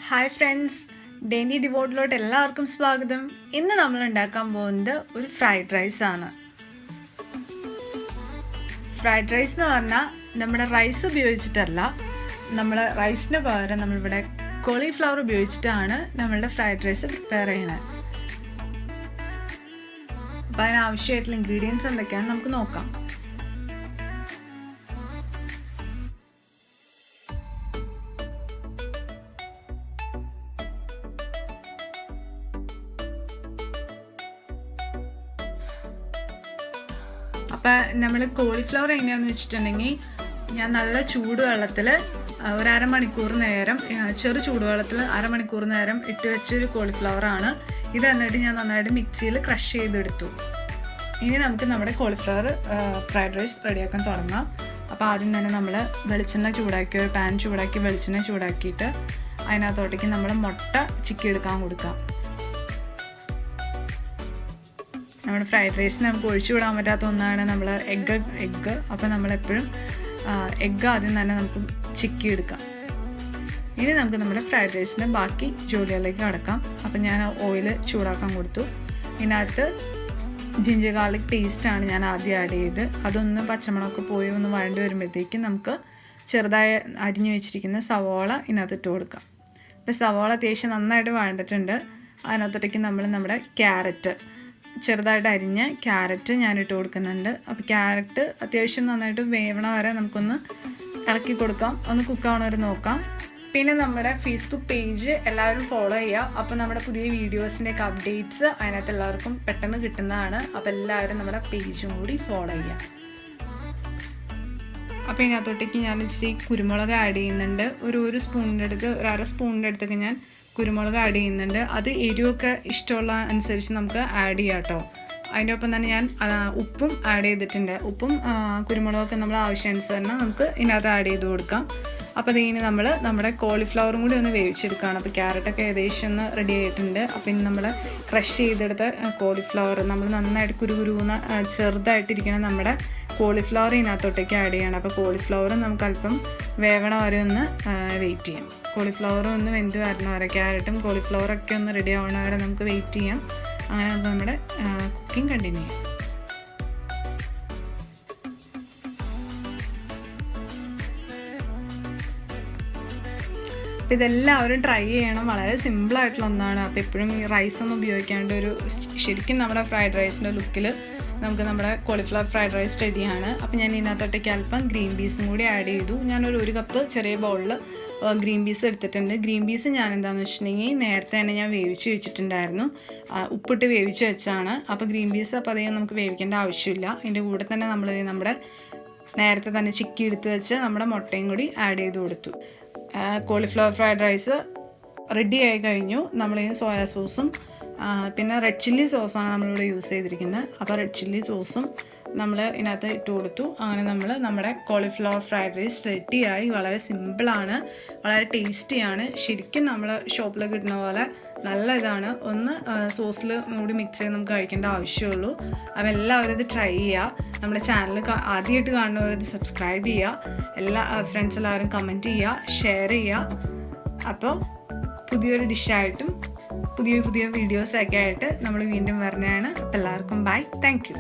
Hi friends, dainty ഡിവോട്ടിലോട്ട് എല്ലാവർക്കും സ്വാഗതം. ഇന്ന് നമ്മൾ ഉണ്ടാക്കാൻ പോകുന്നത് ഒരു ഫ്രൈഡ് റൈസ് ആണ്. ഫ്രൈഡ് റൈസ് എന്ന് പറഞ്ഞാൽ നമ്മുടെ റൈസ് ഉപയോഗിച്ചിട്ടല്ല, നമ്മൾ റൈസിന് പകരം നമ്മളിവിടെ കോളിഫ്ലവർ ഉപയോഗിച്ചിട്ടാണ് നമ്മളുടെ ഫ്രൈഡ് റൈസ് പ്രിപ്പയർ ചെയ്യുന്നത്. അപ്പോൾ അതിനാവശ്യമായിട്ടുള്ള ഇൻഗ്രീഡിയൻസ് എന്തൊക്കെയാണെന്ന് നമുക്ക് നോക്കാം. അപ്പം നമ്മൾ കോളിഫ്ലവർ എങ്ങനെയാണെന്ന് വെച്ചിട്ടുണ്ടെങ്കിൽ, ഞാൻ നല്ല ചൂടുവെള്ളത്തിൽ ഒരു അരമണിക്കൂർ നേരം, ചെറു ചൂടുവെള്ളത്തിൽ അരമണിക്കൂർ നേരം ഇട്ട് വെച്ചൊരു കോളിഫ്ലവറാണ് ഇത്. എന്നിട്ട് ഞാൻ നന്നായിട്ട് മിക്സിയിൽ ക്രഷ് ചെയ്തെടുത്തു. ഇനി നമുക്ക് നമ്മുടെ കോളിഫ്ലവർ ഫ്രൈഡ് റൈസ് റെഡിയാക്കാൻ തുടങ്ങാം. അപ്പോൾ ആദ്യം തന്നെ നമ്മൾ വെളിച്ചെണ്ണ ചൂടാക്കി, ഒരു പാൻ ചൂടാക്കി വെളിച്ചെണ്ണ ചൂടാക്കിയിട്ട് അതിനകത്തോട്ടേക്ക് നമ്മൾ മുട്ട ചിക്കി എടുക്കാൻ കൊടുക്കാം. നമ്മുടെ ഫ്രൈഡ് റൈസിന് നമുക്ക് ഒഴിച്ചു വിടാൻ പറ്റാത്ത ഒന്നാണ് നമ്മൾ എഗ്ഗ്. അപ്പോൾ നമ്മളെപ്പോഴും എഗ്ഗ് ആദ്യം തന്നെ നമുക്ക് ചിക്കി എടുക്കാം. ഇനി നമുക്ക് നമ്മുടെ ഫ്രൈഡ് റൈസിൻ്റെ ബാക്കി ജോലികളിലേക്ക് കടക്കാം. അപ്പം ഞാൻ ഓയിൽ ചൂടാക്കാൻ കൊടുത്തു. ഇതിനകത്ത് ജിഞ്ചർ ഗാർലിക് പേസ്റ്റാണ് ഞാൻ ആദ്യം ആഡ് ചെയ്ത്. അതൊന്ന് പച്ചമുളകൊക്കെ പോയി ഒന്ന് വഴണ്ടി വരുമ്പോഴത്തേക്കും നമുക്ക് ചെറുതായി അരിഞ്ഞു വെച്ചിരിക്കുന്ന സവോള ഇതിനകത്ത് ഇട്ട് കൊടുക്കാം. അപ്പോൾ സവോള അത്യാവശ്യം നന്നായിട്ട് വഴണ്ടിട്ടുണ്ട്. അതിനകത്തോട്ടേക്ക് നമ്മൾ നമ്മുടെ ക്യാരറ്റ്, ചെറുതായിട്ട് അരിഞ്ഞ ക്യാരറ്റ് ഞാൻ ഇട്ട് കൊടുക്കുന്നുണ്ട്. അപ്പോൾ ക്യാരറ്റ് അത്യാവശ്യം നന്നായിട്ട് വേവണ വരെ നമുക്കൊന്ന് ഇളക്കി കൊടുക്കാം, ഒന്ന് കുക്കാവണ വരെ നോക്കാം. പിന്നെ നമ്മുടെ ഫേസ്ബുക്ക് പേജ് എല്ലാവരും ഫോളോ ചെയ്യുക. അപ്പോൾ നമ്മുടെ പുതിയ വീഡിയോസിൻ്റെയൊക്കെ അപ്ഡേറ്റ്സ് അതിനകത്ത് എല്ലാവർക്കും പെട്ടെന്ന് കിട്ടുന്നതാണ്. അപ്പോൾ എല്ലാവരും നമ്മുടെ പേജും കൂടി ഫോളോ ചെയ്യുക. അപ്പോൾ ഇതിനകത്തോട്ടേക്ക് ഞാൻ ഇച്ചിരി കുരുമുളക് ആഡ് ചെയ്യുന്നുണ്ട്. ഒരു സ്പൂണിൻ്റെ അടുത്ത്, ഒരു അര സ്പൂണിൻ്റെ അടുത്തൊക്കെ ഞാൻ കുരുമുളക് ആഡ് ചെയ്യുന്നുണ്ട്. അത് എരിവൊക്കെ ഇഷ്ടമുള്ള അനുസരിച്ച് നമുക്ക് ആഡ് ചെയ്യാം കേട്ടോ. അതിൻ്റെ ഒപ്പം തന്നെ ഞാൻ ഉപ്പും ആഡ് ചെയ്തിട്ടുണ്ട്. ഉപ്പും കുരുമുളകൊക്കെ നമ്മൾ ആവശ്യാനുസരണം നമുക്ക് ഇതിനകത്ത് ആഡ് ചെയ്ത് കൊടുക്കാം. അപ്പോൾ ഇതിന് നമ്മൾ നമ്മുടെ കോളിഫ്ലവറും കൂടി ഒന്ന് വേവിച്ചെടുക്കുകയാണ്. അപ്പോൾ ക്യാരറ്റൊക്കെ ഏകദേശം ഒന്ന് റെഡി ആയിട്ടുണ്ട്. അപ്പോൾ ഇനി നമ്മൾ ക്രഷ് ചെയ്തെടുത്ത കോളിഫ്ലവർ നമ്മൾ നന്നായിട്ട് കുരുകുരുന്ന് ചെറുതായിട്ടിരിക്കണം നമ്മുടെ കോളിഫ്ലവർ ഇതിനകത്തോട്ടേക്ക് ആഡ് ചെയ്യണം. അപ്പോൾ കോളിഫ്ലവർ നമുക്ക് അല്പം വേവണ വരെ ഒന്ന് വെയിറ്റ് ചെയ്യാം. കോളിഫ്ലവർ ഒന്ന് വെന്ത് വരണ വരെ, ക്യാരറ്റും കോളിഫ്ലവറൊക്കെ ഒന്ന് റെഡി ആവണ വരെ നമുക്ക് വെയിറ്റ് ചെയ്യാം. അങ്ങനെ നമുക്ക് നമ്മുടെ കുക്കിംഗ് കണ്ടിന്യൂ ചെയ്യാം. അപ്പോൾ ഇതെല്ലാവരും ട്രൈ ചെയ്യണം, വളരെ സിമ്പിളായിട്ടുള്ള ഒന്നാണ്. അപ്പോൾ എപ്പോഴും ഈ റൈസൊന്നും ഉപയോഗിക്കാണ്ട് ഒരു ശരിക്കും നമ്മുടെ ഫ്രൈഡ് റൈസിൻ്റെ ലുക്കിൽ നമുക്ക് നമ്മുടെ കോളിഫ്ലവർ ഫ്രൈഡ് റൈസ് റെഡിയാണ്. അപ്പോൾ ഞാൻ ഇതിനകത്തോട്ടേക്ക് അല്പം ഗ്രീൻ പീസും കൂടി ആഡ് ചെയ്തു. ഞാനൊരു 1 കപ്പ് ചെറിയ ബൗളിൽ ഗ്രീൻ പീസ് എടുത്തിട്ടുണ്ട്. ഗ്രീൻ പീസ് ഞാൻ എന്താണെന്ന് വെച്ചിട്ടുണ്ടെങ്കിൽ നേരത്തെ തന്നെ ഞാൻ വേവിച്ച് വെച്ചിട്ടുണ്ടായിരുന്നു, ഉപ്പിട്ട് വേവിച്ച് വെച്ചാണ്. അപ്പോൾ ഗ്രീൻ പീസ് അപ്പോൾ അധികം നമുക്ക് വേവിക്കേണ്ട ആവശ്യമില്ല. ഇതിൻ്റെ കൂടെ തന്നെ നമ്മൾ നമ്മുടെ നേരത്തെ തന്നെ ചിക്കി എടുത്ത് വെച്ച് നമ്മുടെ മുട്ടയും കൂടി ആഡ് ചെയ്ത് കൊടുത്തു. കോളിഫ്ലവർ ഫ്രൈഡ് റൈസ് റെഡി ആയി കഴിഞ്ഞു. നമ്മളിതിന് സോയാ സോസും പിന്നെ റെഡ് ചില്ലി സോസാണ് നമ്മളിവിടെ യൂസ് ചെയ്തിരിക്കുന്നത്. അപ്പോൾ റെഡ് ചില്ലി സോസും നമ്മൾ ഇതിനകത്ത് ഇട്ട് കൊടുത്തു. അങ്ങനെ നമ്മൾ നമ്മുടെ കോളിഫ്ലവർ ഫ്രൈഡ് റൈസ് റെഡിയായി. വളരെ സിമ്പിളാണ്, വളരെ ടേസ്റ്റിയാണ്. ശരിക്കും നമ്മൾ ഷോപ്പിൽ കിട്ടുന്ന പോലെ നല്ല ഇതാണ്. ഒന്ന് സോസിൽ കൂടി മിക്സ് ചെയ്ത് നമുക്ക് കഴിക്കേണ്ട ആവശ്യമുള്ളൂ. അപ്പോൾ എല്ലാവരും ഇത് ട്രൈ ചെയ്യുക. നമ്മുടെ ചാനൽ ആദ്യമായിട്ട് കാണുന്നവരിത് സബ്സ്ക്രൈബ് ചെയ്യുക. എല്ലാ ഫ്രണ്ട്സ് എല്ലാവരും കമൻറ്റ് ചെയ്യുക, ഷെയർ ചെയ്യുക. അപ്പോൾ പുതിയൊരു ഡിഷായിട്ടും പുതിയ വീഡിയോസൊക്കെ ആയിട്ട് നമ്മൾ വീണ്ടും വരുന്നതാണ്. അപ്പോൾ എല്ലാവർക്കും ബൈ, താങ്ക് യു.